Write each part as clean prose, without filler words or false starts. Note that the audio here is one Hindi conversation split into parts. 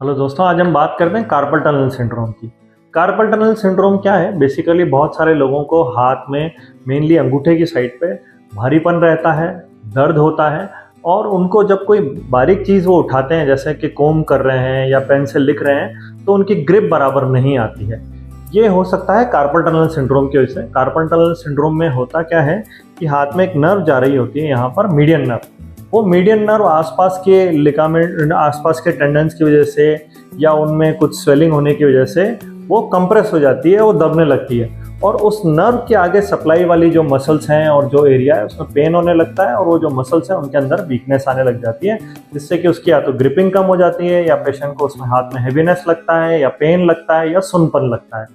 हेलो दोस्तों, आज हम बात करते हैं कार्पल टनल सिंड्रोम की। कार्पल टनल सिंड्रोम क्या है? बेसिकली बहुत सारे लोगों को हाथ में, मेनली अंगूठे की साइड पे भारीपन रहता है, दर्द होता है और उनको जब कोई बारीक चीज़ वो उठाते हैं, जैसे कि कोम कर रहे हैं या पेन से लिख रहे हैं, तो उनकी ग्रिप बराबर नहीं आती है। ये हो सकता है कार्पल टनल सिंड्रोम की वजह से। कार्पल टनल सिंड्रोम में होता क्या है कि हाथ में एक नर्व जा रही होती है, यहाँ पर मीडियन नर्व। वो मीडियन नर्व आसपास के लिगामेंट, आसपास के टेंडन्स की वजह से या उनमें कुछ स्वेलिंग होने की वजह से वो कंप्रेस हो जाती है, वो दबने लगती है और उस नर्व के आगे सप्लाई वाली जो मसल्स हैं और जो एरिया है उसमें पेन होने लगता है और वो जो मसल्स हैं उनके अंदर वीकनेस आने लग जाती है, जिससे कि उसकी या तो ग्रिपिंग कम हो जाती है या पेशेंट को उसमें हाथ में हैवीनेस लगता है या पेन लगता है या सुनपन लगता है।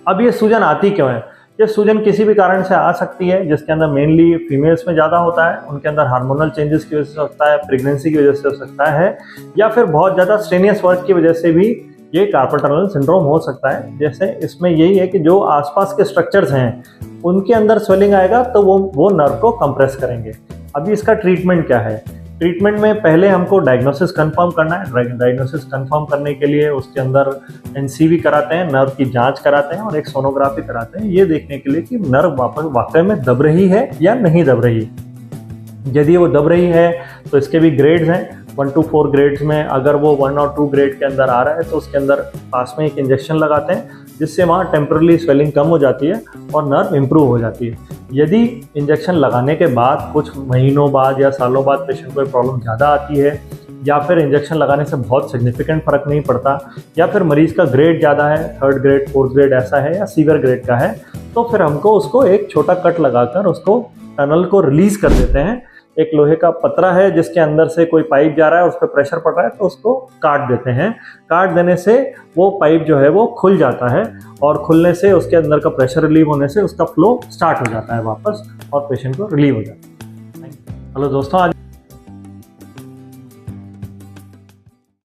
अब ये सूजन आती क्यों है? ये सूजन किसी भी कारण से आ सकती है, जिसके अंदर मेनली फीमेल्स में ज़्यादा होता है, उनके अंदर हार्मोनल चेंजेस की वजह से हो सकता है, प्रेगनेंसी की वजह से हो सकता है या फिर बहुत ज़्यादा स्ट्रेनियस वर्क की वजह से भी ये कार्पल टनल सिंड्रोम हो सकता है। जैसे इसमें यही है कि जो आसपास के स्ट्रक्चर्स हैं उनके अंदर स्वेलिंग आएगा तो वो नर्व को कंप्रेस करेंगे। अभी इसका ट्रीटमेंट क्या है? ट्रीटमेंट में पहले हमको डायग्नोसिस कंफर्म करना है। डायग्नोसिस कंफर्म करने के लिए उसके अंदर एनसीवी कराते हैं, नर्व की जांच कराते हैं और एक सोनोग्राफी कराते हैं, ये देखने के लिए कि नर्व वापस वाकई में दब रही है या नहीं दब रही है। यदि वो दब रही है तो इसके भी ग्रेड्स हैं, 1 to 4 ग्रेड्स में। अगर वो 1 और 2 ग्रेड के अंदर आ रहा है तो उसके अंदर पास में एक इंजेक्शन लगाते हैं, जिससे वहाँ टेम्परली स्वेलिंग कम हो जाती है और नर्व इम्प्रूव हो जाती है। यदि इंजेक्शन लगाने के बाद कुछ महीनों बाद या सालों बाद पेशेंट को प्रॉब्लम ज़्यादा आती है या फिर इंजेक्शन लगाने से बहुत सिग्निफिकेंट फ़र्क नहीं पड़ता या फिर मरीज़ का ग्रेड ज़्यादा है, 3rd ग्रेड 4th ग्रेड ऐसा है या सीवियर ग्रेड का है, तो फिर हमको उसको एक छोटा कट लगाकर उसको टनल को रिलीज़ कर देते हैं। एक लोहे का पतरा है जिसके अंदर से कोई पाइप जा रहा है, उस पर प्रेशर पड़ रहा है तो उसको काट देते हैं। काट देने से वो पाइप जो है वो खुल जाता है और खुलने से उसके अंदर का प्रेशर रिलीव होने से उसका फ्लो स्टार्ट हो जाता है वापस और पेशेंट को रिलीव हो जाता है। हेलो दोस्तों, आज